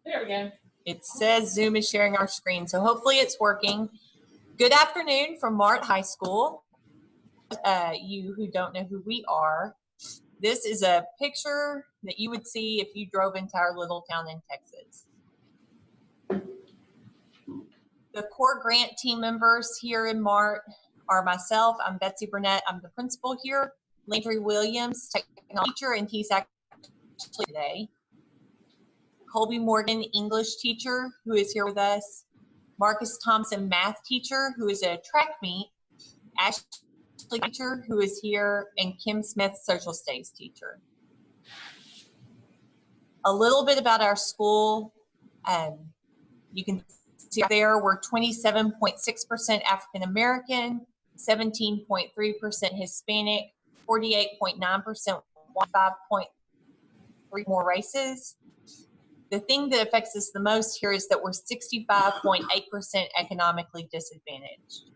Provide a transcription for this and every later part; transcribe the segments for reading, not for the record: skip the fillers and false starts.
There we go. It says Zoom is sharing our screen, so hopefully it's working. Good afternoon from Mart High School. You who don't know who we are, this is a picture that you would see if you drove into our little town in Texas. The core grant team members here in Mart are myself. I'm Betsy Burnett. I'm the principal here. Landry Williams, technology teacher, and he's actually today. Colby Morgan, English teacher, who is here with us. Marcus Thompson, math teacher, who is a track meet. Ashley teacher, who is here, and Kim Smith, social studies teacher. A little bit about our school. You can see there we're 27.6% African American, 17.3% Hispanic, 48.9% 5.3 more races. The thing that affects us the most here is that we're 65.8% economically disadvantaged.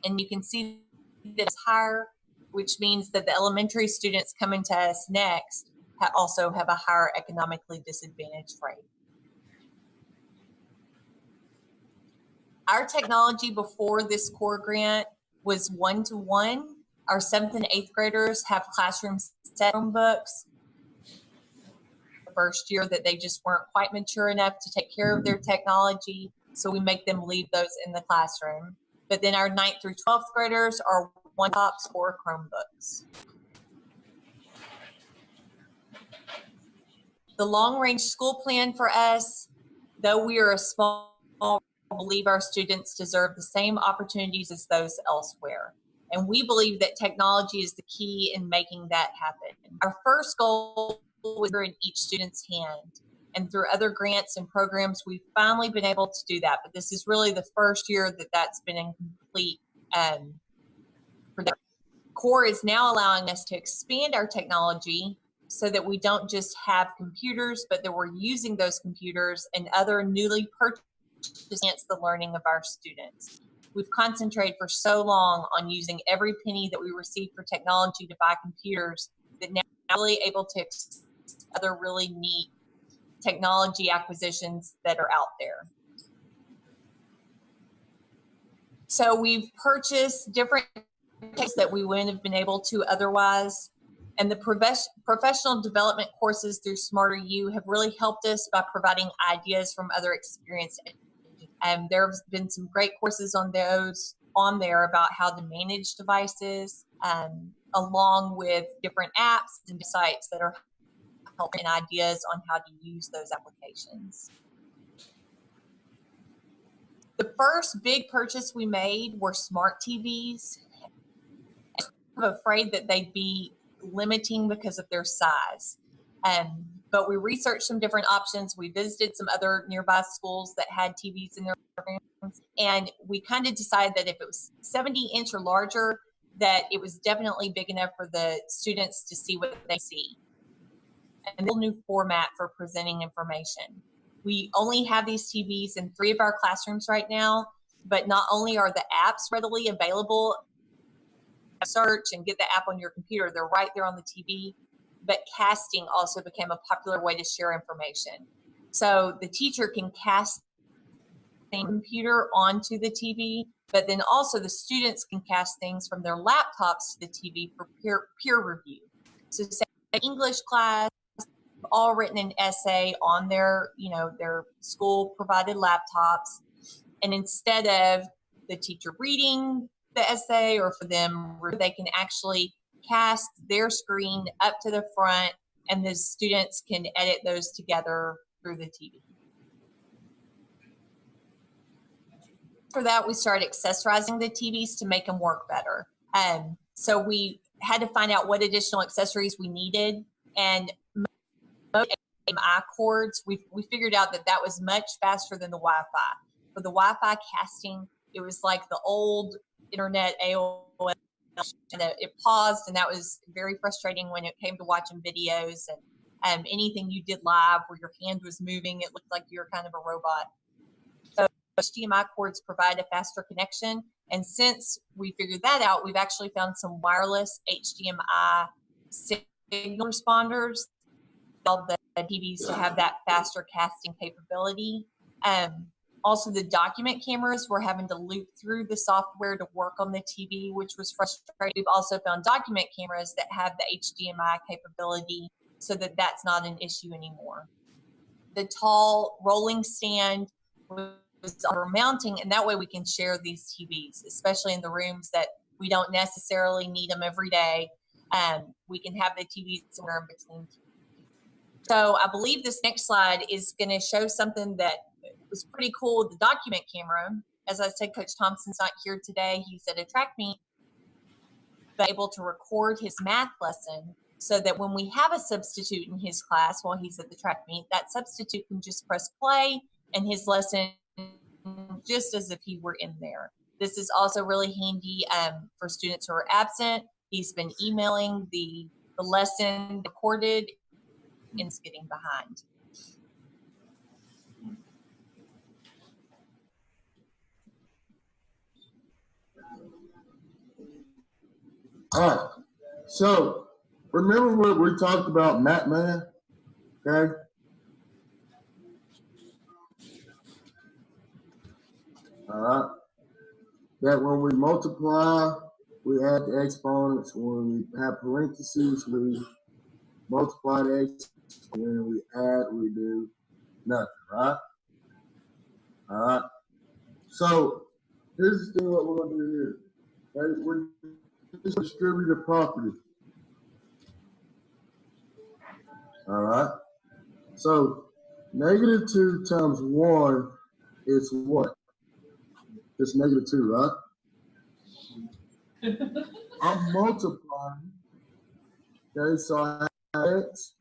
And you can see that it's higher, which means that the elementary students coming to us next also have a higher economically disadvantaged rate. Our technology before this core grant was one-to-one. Our 7th and 8th graders have classroom set books. First year that they just weren't quite mature enough to take care of their technology, so we make them leave those in the classroom. But then our 9th through 12th graders are one-tops or Chromebooks. The long-range school plan for us, though we are a small, believe our students deserve the same opportunities as those elsewhere. And we believe that technology is the key in making that happen. Our first goal was in each student's hand. And through other grants and programs, we've finally been able to do that. But this is really the first year that that's been in complete production. CORE is now allowing us to expand our technology so that we don't just have computers, but that we're using those computers and other newly purchased to enhance the learning of our students. We've concentrated for so long on using every penny that we receive for technology to buy computers that now we're really able to other really neat technology acquisitions that are out there. So we've purchased different things that we wouldn't have been able to otherwise. And the professional development courses through Smarter You have really helped us by providing ideas from other experienced educators. And there have been some great courses on those on there about how to manage devices, along with different apps and sites that are helping ideas on how to use those applications. The first big purchase we made were smart TVs. I'm afraid that they'd be limiting because of their size. But we researched some different options. We visited some other nearby schools that had TVs in their rooms, and we kind of decided that if it was 70-inch or larger, that it was definitely big enough for the students to see what they see. And a new format for presenting information. We only have these TVs in 3 of our classrooms right now, but not only are the apps readily available, search and get the app on your computer, they're right there on the TV, but casting also became a popular way to share information. So the teacher can cast the computer onto the TV, but then also the students can cast things from their laptops to the TV for peer review. So say English class, all written an essay on their school provided laptops, and instead of the teacher reading the essay or for them, they can actually cast their screen up to the front and the students can edit those together through the TV. For that, we started accessorizing the TVs to make them work better. So we had to find out what additional accessories we needed, and HDMI cords, we figured out that was much faster than the Wi-Fi. For the Wi-Fi casting, it was like the old internet AOL, and it paused, and that was very frustrating when it came to watching videos and anything you did live where your hand was moving, it looked like you were kind of a robot. So HDMI cords provide a faster connection, and since we figured that out, we've actually found some wireless HDMI signal responders all the TVs to have that faster casting capability. Also, the document cameras, we're having to loop through the software to work on the TV, which was frustrating. We've also found document cameras that have the HDMI capability so that that's not an issue anymore. The tall rolling stand was for mounting, and that way we can share these TVs, especially in the rooms that we don't necessarily need them every day. We can have the TVs somewhere in between. So I believe this next slide is going to show something that was pretty cool with the document camera. As I said, Coach Thompson's not here today. He's at a track meet, but able to record his math lesson so that when we have a substitute in his class while he's at the track meet, that substitute can just press play and his lesson just as if he were in there. This is also really handy for students who are absent. He's been emailing the lesson recorded and getting behind. All right, so remember what we talked about MatMan, okay? All right, that when we multiply, we add the exponents. When we have parentheses, we multiply the exponents. When we add, we do nothing, right? All right, so here's the thing what we're gonna do here. Okay? We're just distributed property. All right, so -2 times 1 is what? It's -2, right? I'm multiplying. Okay, so I have x.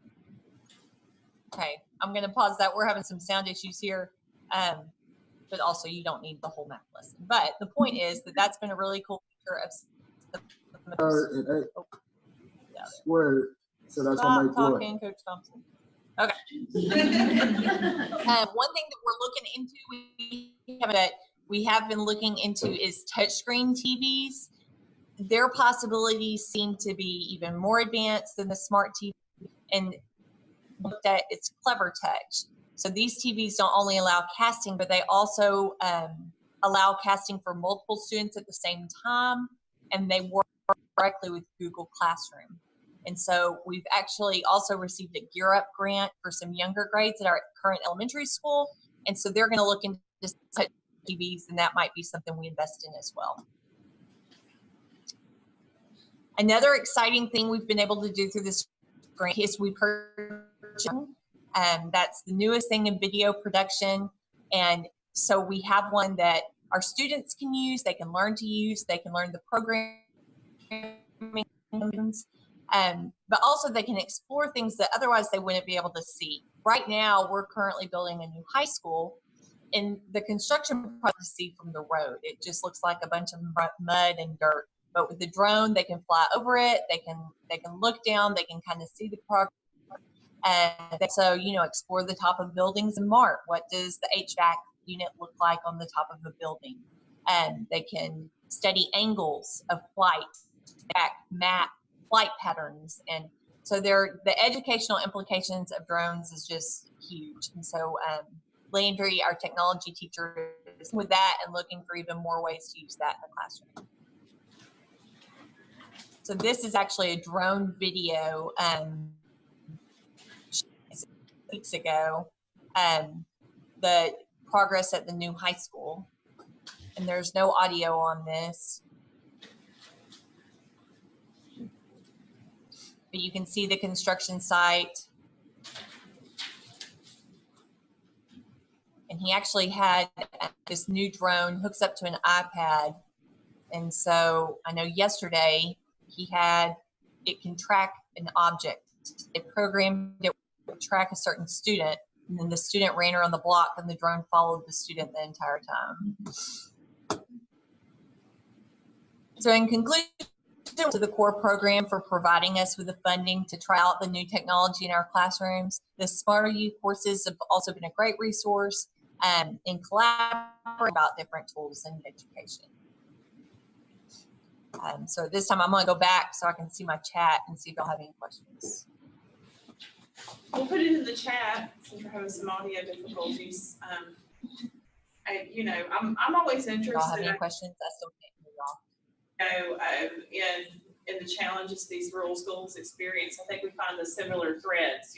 Okay, I'm going to pause that. We're having some sound issues here, but also you don't need the whole math lesson. But the point is that that's been a really cool feature of And squared. So that's Stop gonna make talking, what? Coach Thompson. Okay. One thing that we're looking into, we have been looking into is touchscreen TVs. Their possibilities seem to be even more advanced than the smart TV, and looked at it's Clever Touch. So these TVs don't only allow casting, but they also allow casting for multiple students at the same time, and they work directly with Google Classroom. And so we've actually also received a Gear Up grant for some younger grades at our current elementary school. And so they're going to look into touch TVs, and that might be something we invest in as well. Another exciting thing we've been able to do through this grant is we purchased, that's the newest thing in video production. And so we have one that our students can use, they can learn to use, they can learn the programming, but also they can explore things that otherwise they wouldn't be able to see. Right now, we're currently building a new high school, and the construction process see from the road. It just looks like a bunch of mud and dirt. But with the drone, they can fly over it. They can look down. They can kind of see the progress. And so, explore the top of buildings in Mart. What does the HVAC unit look like on the top of a building? And they can study angles of flight, map flight patterns. And so the educational implications of drones is just huge. And so Landry, our technology teacher, is with that and looking for even more ways to use that in the classroom. So this is actually a drone video weeks ago, the progress at the new high school. And there's no audio on this. But you can see the construction site. And he actually had this new drone hooks up to an iPad. And so I know yesterday it can track an object. It programmed it to track a certain student, and then the student ran around the block and the drone followed the student the entire time. So in conclusion, to the core program for providing us with the funding to try out the new technology in our classrooms. The Smarter You courses have also been a great resource in collaborating about different tools in education. So at this time, I'm going to go back so I can see my chat and see if y'all have any questions. We'll put it in the chat since we're having some audio difficulties. I'm always Y'all have interested. any questions? I still can't hear y'all. In the challenges these rural schools experience. I think we find the similar threads.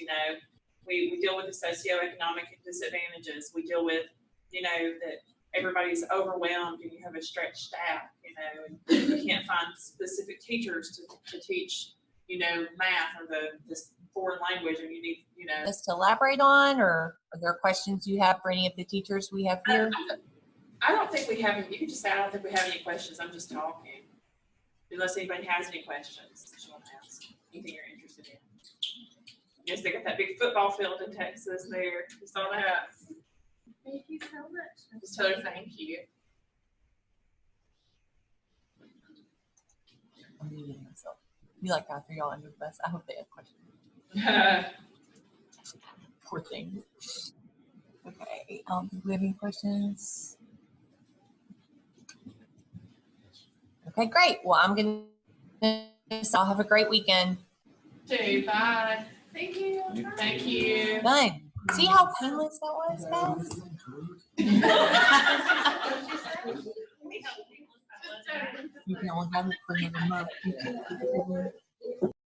We deal with the socioeconomic disadvantages. We deal with, that everybody's overwhelmed and you have a stretched staff, and you can't find specific teachers to teach, math or this foreign language, and you need, Just to elaborate on, or are there questions you have for any of the teachers we have here? I don't think we have, you can just say, I don't think we have any questions. I'm just talking. Unless anybody has any questions that you want to ask, anything you're interested in. Yes, they got that big football field in Texas there. You saw that. Thank you so much. Just tell her thank you. I'm muting myself. You like after y'all under the bus. I hope they have questions. Poor thing. Okay. Do we have any questions? Okay, great. Well, I'm gonna. I'll have a great weekend. Bye. Thank you. Thank you. Done. See how painless that was, guys? You can only have it for another month.